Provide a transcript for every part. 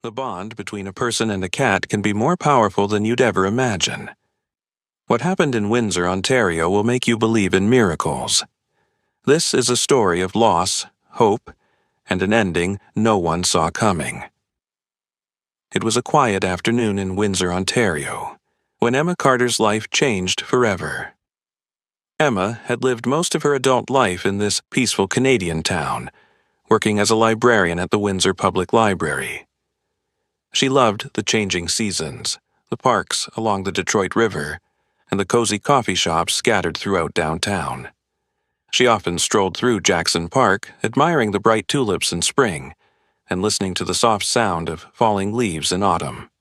The bond between a person and a cat can be more powerful than you'd ever imagine. What happened in Windsor, Ontario will make you believe in miracles. This is a story of loss, hope, and an ending no one saw coming. It was a quiet afternoon in Windsor, Ontario, when Emma Carter's life changed forever. Emma had lived most of her adult life in this peaceful Canadian town, working as a librarian at the Windsor Public Library. She loved the changing seasons, the parks along the Detroit River, and the cozy coffee shops scattered throughout downtown. She often strolled through Jackson Park, admiring the bright tulips in spring and listening to the soft sound of falling leaves in autumn.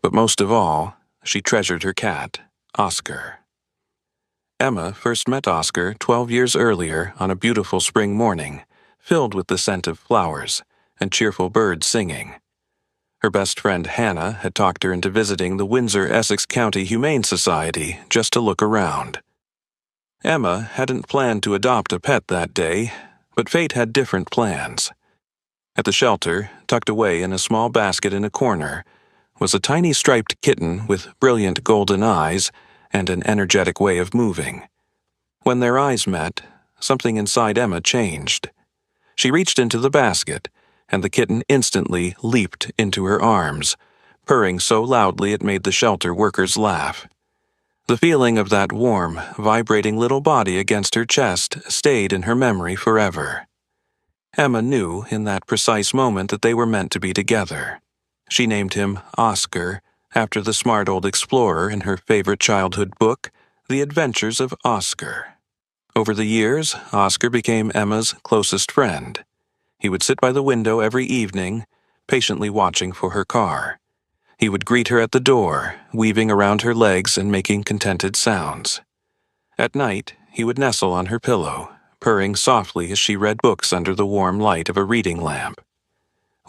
But most of all, she treasured her cat, Oscar. Emma first met Oscar 12 years earlier on a beautiful spring morning, filled with the scent of flowers and cheerful birds singing. Her best friend Hannah had talked her into visiting the Windsor-Essex County Humane Society just to look around. Emma hadn't planned to adopt a pet that day, but fate had different plans. At the shelter, tucked away in a small basket in a corner, was a tiny striped kitten with brilliant golden eyes and an energetic way of moving. When their eyes met, something inside Emma changed. She reached into the basket, and the kitten instantly leaped into her arms, purring so loudly it made the shelter workers laugh. The feeling of that warm, vibrating little body against her chest stayed in her memory forever. Emma knew in that precise moment that they were meant to be together. She named him Oscar, after the smart old explorer in her favorite childhood book, The Adventures of Oscar. Over the years, Oscar became Emma's closest friend. He would sit by the window every evening, patiently watching for her car. He would greet her at the door, weaving around her legs and making contented sounds. At night, he would nestle on her pillow, purring softly as she read books under the warm light of a reading lamp.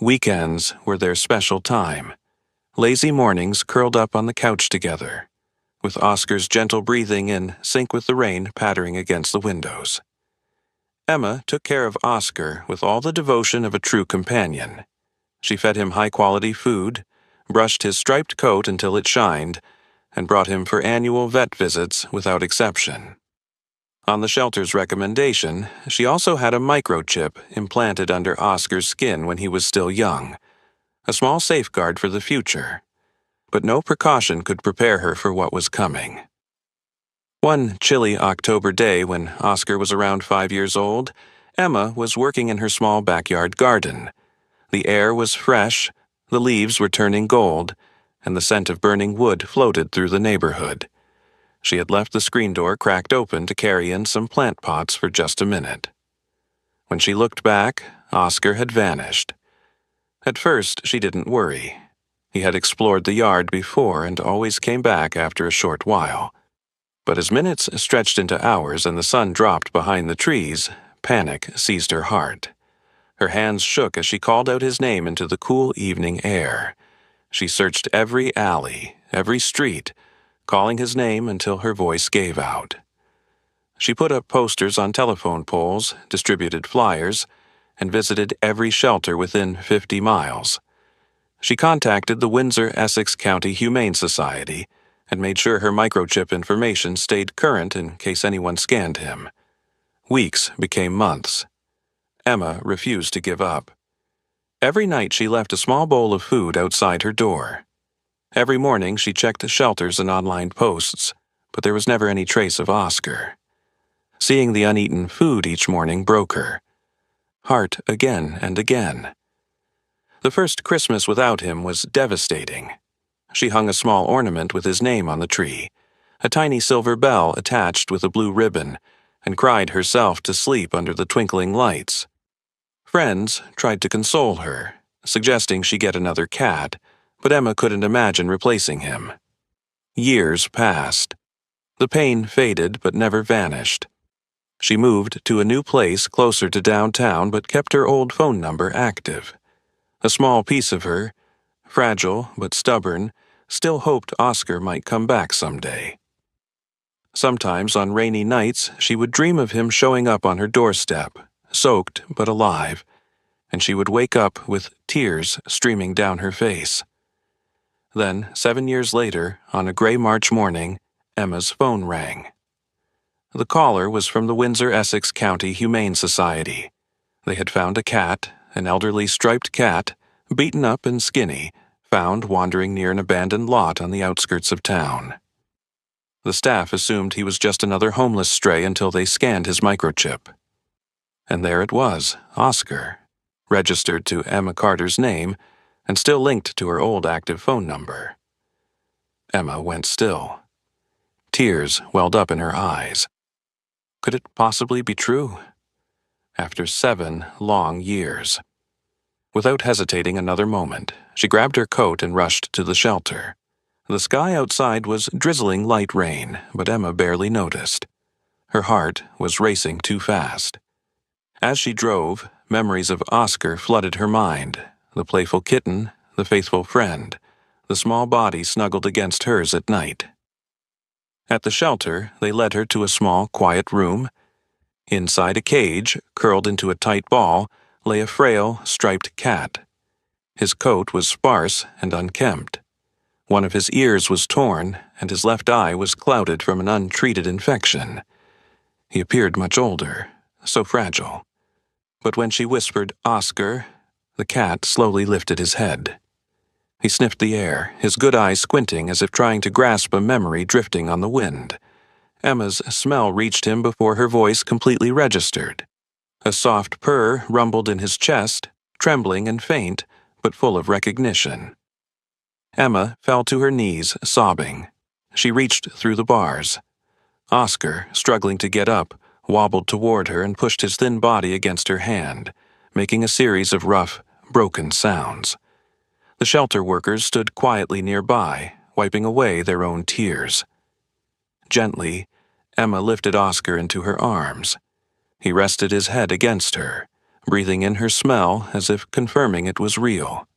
Weekends were their special time. Lazy mornings curled up on the couch together, with Oscar's gentle breathing in sync with the rain pattering against the windows. Emma took care of Oscar with all the devotion of a true companion. She fed him high-quality food, brushed his striped coat until it shined, and brought him for annual vet visits without exception. On the shelter's recommendation, she also had a microchip implanted under Oscar's skin when he was still young, a small safeguard for the future. But no precaution could prepare her for what was coming. One chilly October day when Oscar was around 5 years old, Emma was working in her small backyard garden. The air was fresh, the leaves were turning gold, and the scent of burning wood floated through the neighborhood. She had left the screen door cracked open to carry in some plant pots for just a minute. When she looked back, Oscar had vanished. At first, she didn't worry. He had explored the yard before and always came back after a short while. But as minutes stretched into hours and the sun dropped behind the trees, panic seized her heart. Her hands shook as she called out his name into the cool evening air. She searched every alley, every street, calling his name until her voice gave out. She put up posters on telephone poles, distributed flyers, and visited every shelter within 50 miles. She contacted the Windsor-Essex County Humane Society and made sure her microchip information stayed current in case anyone scanned him. Weeks became months. Emma refused to give up. Every night she left a small bowl of food outside her door. Every morning she checked the shelters and online posts, but there was never any trace of Oscar. Seeing the uneaten food each morning broke her heart again and again. The first Christmas without him was devastating. She hung a small ornament with his name on the tree, a tiny silver bell attached with a blue ribbon, and cried herself to sleep under the twinkling lights. Friends tried to console her, suggesting she get another cat, but Emma couldn't imagine replacing him. Years passed. The pain faded but never vanished. She moved to a new place closer to downtown but kept her old phone number active. A small piece of her, fragile but stubborn, still hoped Oscar might come back someday. Sometimes on rainy nights she would dream of him showing up on her doorstep, soaked but alive, and she would wake up with tears streaming down her face. Then, 7 years later, on a gray March morning, Emma's phone rang. The caller was from the Windsor-Essex County Humane Society. They had found a cat, an elderly striped cat, beaten up and skinny, found wandering near an abandoned lot on the outskirts of town. The staff assumed he was just another homeless stray until they scanned his microchip. And there it was, Oscar, registered to Emma Carter's name and still linked to her old active phone number. Emma went still. Tears welled up in her eyes. Could it possibly be true? After 7 long years. Without hesitating another moment, she grabbed her coat and rushed to the shelter. The sky outside was drizzling light rain, but Emma barely noticed. Her heart was racing too fast. As she drove, memories of Oscar flooded her mind, the playful kitten, the faithful friend, the small body snuggled against hers at night. At the shelter, they led her to a small, quiet room. Inside a cage, curled into a tight ball, lay a frail, striped cat. His coat was sparse and unkempt. One of his ears was torn, and his left eye was clouded from an untreated infection. He appeared much older, so fragile. But when she whispered, "Oscar," the cat slowly lifted his head. He sniffed the air, his good eyes squinting as if trying to grasp a memory drifting on the wind. Emma's smell reached him before her voice completely registered. A soft purr rumbled in his chest, trembling and faint, but full of recognition. Emma fell to her knees, sobbing. She reached through the bars. Oscar, struggling to get up, wobbled toward her and pushed his thin body against her hand, making a series of rough, broken sounds. The shelter workers stood quietly nearby, wiping away their own tears. Gently, Emma lifted Oscar into her arms. He rested his head against her, breathing in her smell as if confirming it was real.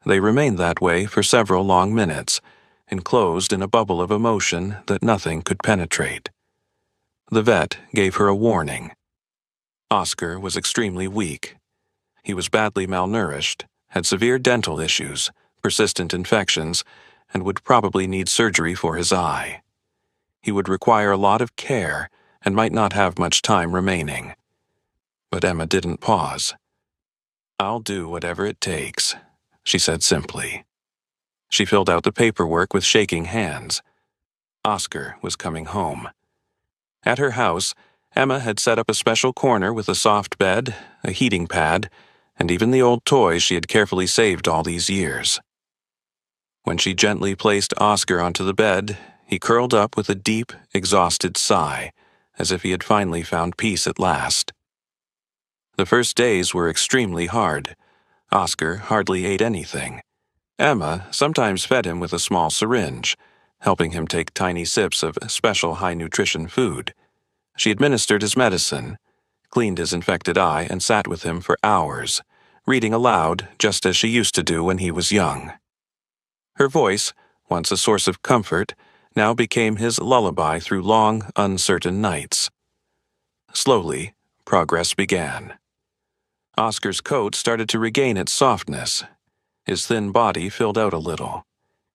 They remained that way for several long minutes, enclosed in a bubble of emotion that nothing could penetrate. The vet gave her a warning. Oscar was extremely weak. He was badly malnourished, had severe dental issues, persistent infections, and would probably need surgery for his eye. He would require a lot of care and might not have much time remaining. But Emma didn't pause. "I'll do whatever it takes," she said simply. She filled out the paperwork with shaking hands. Oscar was coming home. At her house, Emma had set up a special corner with a soft bed, a heating pad, and even the old toys she had carefully saved all these years. When she gently placed Oscar onto the bed, he curled up with a deep, exhausted sigh, as if he had finally found peace at last. The first days were extremely hard. Oscar hardly ate anything. Emma sometimes fed him with a small syringe, helping him take tiny sips of special high-nutrition food. She administered his medicine, cleaned his infected eye, and sat with him for hours, reading aloud just as she used to do when he was young. Her voice, once a source of comfort, now became his lullaby through long, uncertain nights. Slowly, progress began. Oscar's coat started to regain its softness. His thin body filled out a little.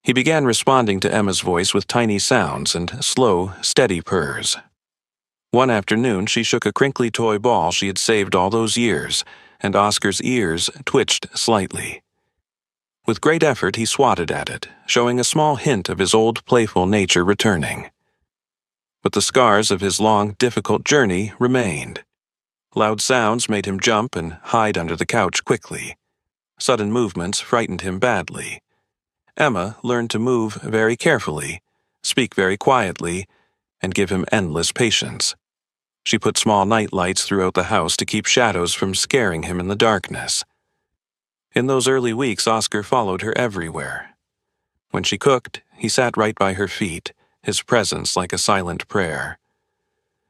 He began responding to Emma's voice with tiny sounds and slow, steady purrs. One afternoon, she shook a crinkly toy ball she had saved all those years, and Oscar's ears twitched slightly. With great effort, he swatted at it, showing a small hint of his old playful nature returning. But the scars of his long, difficult journey remained. Loud sounds made him jump and hide under the couch quickly. Sudden movements frightened him badly. Emma learned to move very carefully, speak very quietly, and give him endless patience. She put small night lights throughout the house to keep shadows from scaring him in the darkness. In those early weeks, Oscar followed her everywhere. When she cooked, he sat right by her feet, his presence like a silent prayer.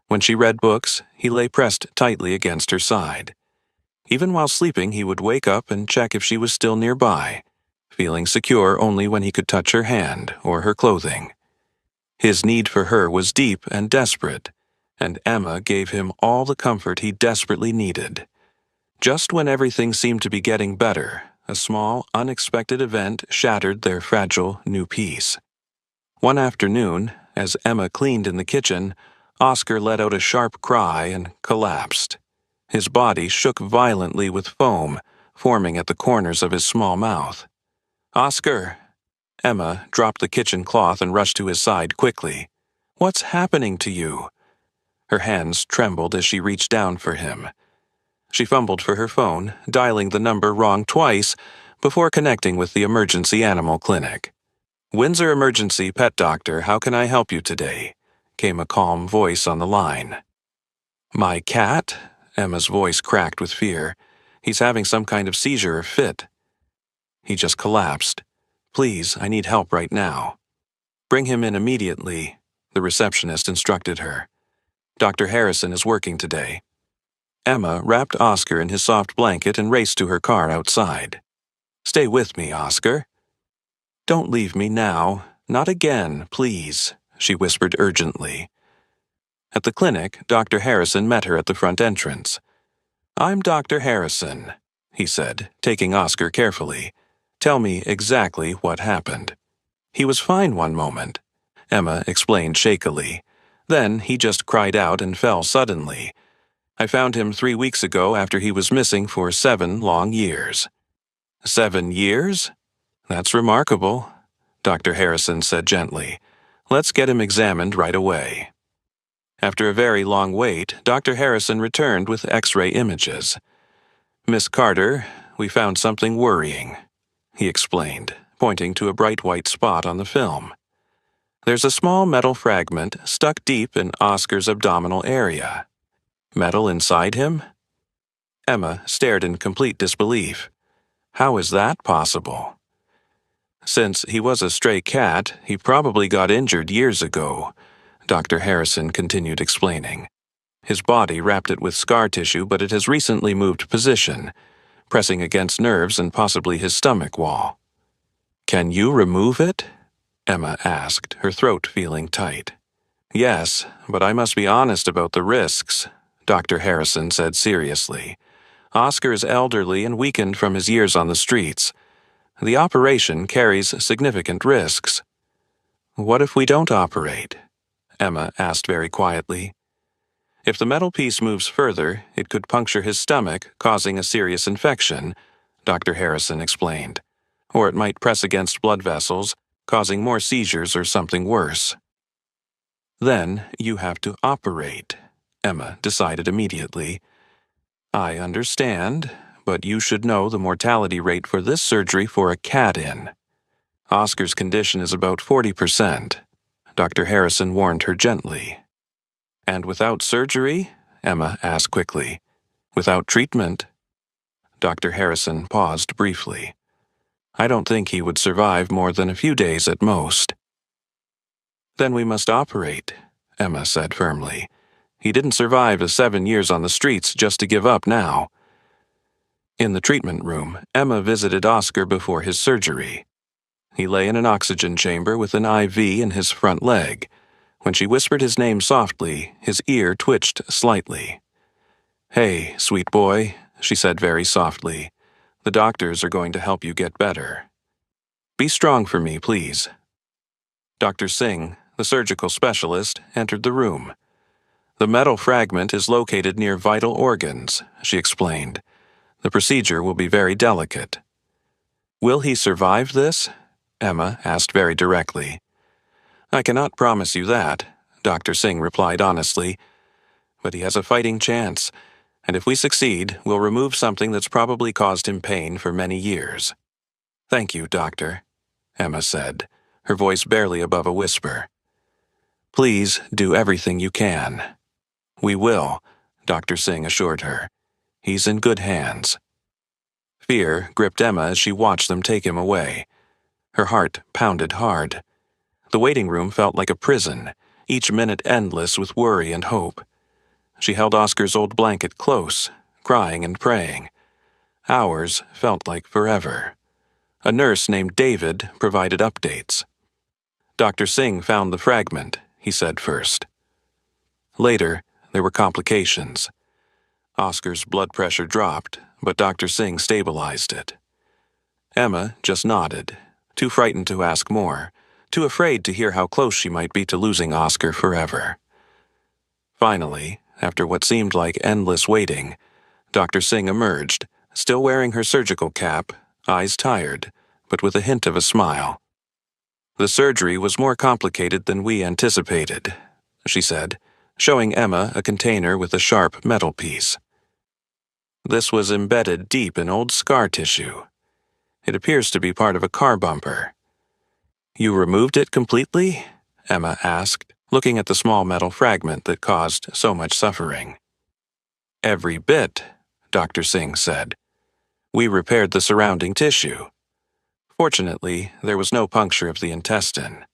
When she read books, he lay pressed tightly against her side. Even while sleeping, he would wake up and check if she was still nearby, feeling secure only when he could touch her hand or her clothing. His need for her was deep and desperate, and Emma gave him all the comfort he desperately needed. Just when everything seemed to be getting better, a small, unexpected event shattered their fragile new peace. One afternoon, as Emma cleaned in the kitchen, Oscar let out a sharp cry and collapsed. His body shook violently with foam, forming at the corners of his small mouth. "Oscar!" Emma dropped the kitchen cloth and rushed to his side quickly. "What's happening to you?" Her hands trembled as she reached down for him. She fumbled for her phone, dialing the number wrong twice before connecting with the emergency animal clinic. "Windsor Emergency Pet Doctor, how can I help you today?" came a calm voice on the line. "My cat?" Emma's voice cracked with fear. "He's having some kind of seizure or fit." He just collapsed. "Please, I need help right now." "Bring him in immediately," the receptionist instructed her. "Dr. Harrison is working today." Emma wrapped Oscar in his soft blanket and raced to her car outside. "Stay with me, Oscar." "Don't leave me now. Not again, please," she whispered urgently. At the clinic, Dr. Harrison met her at the front entrance. "I'm Dr. Harrison," he said, taking Oscar carefully. "Tell me exactly what happened." "He was fine one moment," Emma explained shakily. "Then he just cried out and fell suddenly. I found him 3 weeks ago after he was missing for 7 long years." "7 years? That's remarkable," Dr. Harrison said gently. "Let's get him examined right away." After a very long wait, Dr. Harrison returned with X-ray images. "Miss Carter, we found something worrying," he explained, pointing to a bright white spot on the film. "There's a small metal fragment stuck deep in Oscar's abdominal area." "Metal inside him?" Emma stared in complete disbelief. "How is that possible?" "Since he was a stray cat, he probably got injured years ago," Dr. Harrison continued explaining. "His body wrapped it with scar tissue, but it has recently moved position, pressing against nerves and possibly his stomach wall." "Can you remove it?" Emma asked, her throat feeling tight. "Yes, but I must be honest about the risks," Dr. Harrison said seriously. "Oscar is elderly and weakened from his years on the streets. The operation carries significant risks." "What if we don't operate?" Emma asked very quietly. "If the metal piece moves further, it could puncture his stomach, causing a serious infection," Dr. Harrison explained. "Or it might press against blood vessels, causing more seizures or something worse." "Then you have to operate," Emma decided immediately. "I understand, but you should know the mortality rate for this surgery for a cat-in. Oscar's condition is about 40%. Dr. Harrison warned her gently. "And without surgery?" Emma asked quickly. "Without treatment?" Dr. Harrison paused briefly. "I don't think he would survive more than a few days at most." "Then we must operate," Emma said firmly. "He didn't survive his 7 years on the streets just to give up now." In the treatment room, Emma visited Oscar before his surgery. He lay in an oxygen chamber with an IV in his front leg. When she whispered his name softly, his ear twitched slightly. "Hey, sweet boy," she said very softly. "The doctors are going to help you get better. Be strong for me, please." Dr. Singh, the surgical specialist, entered the room. "The metal fragment is located near vital organs," she explained. "The procedure will be very delicate." "Will he survive this?" Emma asked very directly. "I cannot promise you that," Dr. Singh replied honestly. "But he has a fighting chance, and if we succeed, we'll remove something that's probably caused him pain for many years." "Thank you, doctor," Emma said, her voice barely above a whisper. "Please do everything you can." "We will," Dr. Singh assured her. "He's in good hands." Fear gripped Emma as she watched them take him away. Her heart pounded hard. The waiting room felt like a prison, each minute endless with worry and hope. She held Oscar's old blanket close, crying and praying. Hours felt like forever. A nurse named David provided updates. "Dr. Singh found the fragment," he said first. Later, there were complications. Oscar's blood pressure dropped, but Dr. Singh stabilized it. Emma just nodded, too frightened to ask more, too afraid to hear how close she might be to losing Oscar forever. Finally, after what seemed like endless waiting, Dr. Singh emerged, still wearing her surgical cap, eyes tired, but with a hint of a smile. "The surgery was more complicated than we anticipated," she said, showing Emma a container with a sharp metal piece. This was embedded deep in old scar tissue. It appears to be part of a car bumper. "You removed it completely?" Emma asked, looking at the small metal fragment that caused so much suffering. "Every bit," Dr. Singh said. "We repaired the surrounding tissue. Fortunately, there was no puncture of the intestine."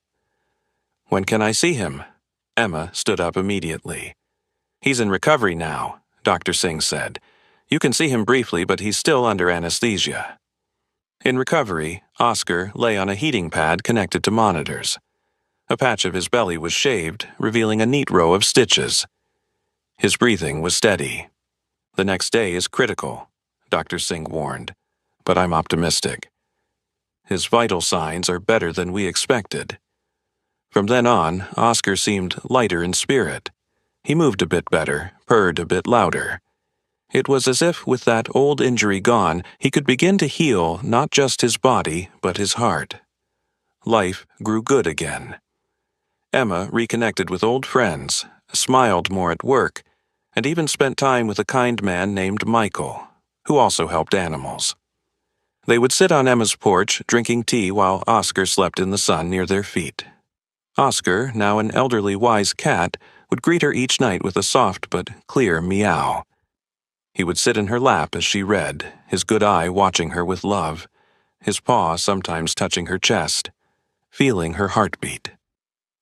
"When can I see him?" Emma stood up immediately. "He's in recovery now," Dr. Singh said. "You can see him briefly, but he's still under anesthesia." In recovery, Oscar lay on a heating pad connected to monitors. A patch of his belly was shaved, revealing a neat row of stitches. His breathing was steady. "The next day is critical," Dr. Singh warned, "but I'm optimistic. His vital signs are better than we expected." From then on, Oscar seemed lighter in spirit. He moved a bit better, purred a bit louder. It was as if, with that old injury gone, he could begin to heal not just his body, but his heart. Life grew good again. Emma reconnected with old friends, smiled more at work, and even spent time with a kind man named Michael, who also helped animals. They would sit on Emma's porch drinking tea while Oscar slept in the sun near their feet. Oscar, now an elderly wise cat, would greet her each night with a soft but clear meow. He would sit in her lap as she read, his good eye watching her with love, his paw sometimes touching her chest, feeling her heartbeat.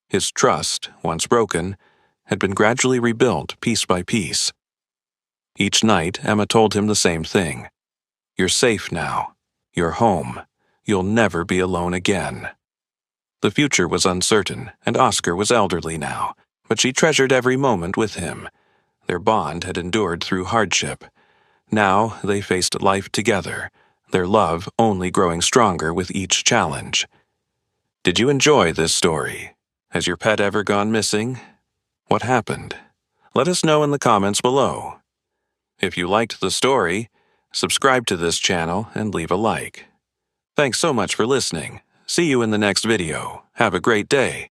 His trust, once broken, had been gradually rebuilt piece by piece. Each night, Emma told him the same thing. "You're safe now. You're home. You'll never be alone again." The future was uncertain, and Oscar was elderly now, but she treasured every moment with him. Their bond had endured through hardship. Now they faced life together, their love only growing stronger with each challenge. Did you enjoy this story? Has your pet ever gone missing? What happened? Let us know in the comments below. If you liked the story, subscribe to this channel and leave a like. Thanks so much for listening. See you in the next video. Have a great day.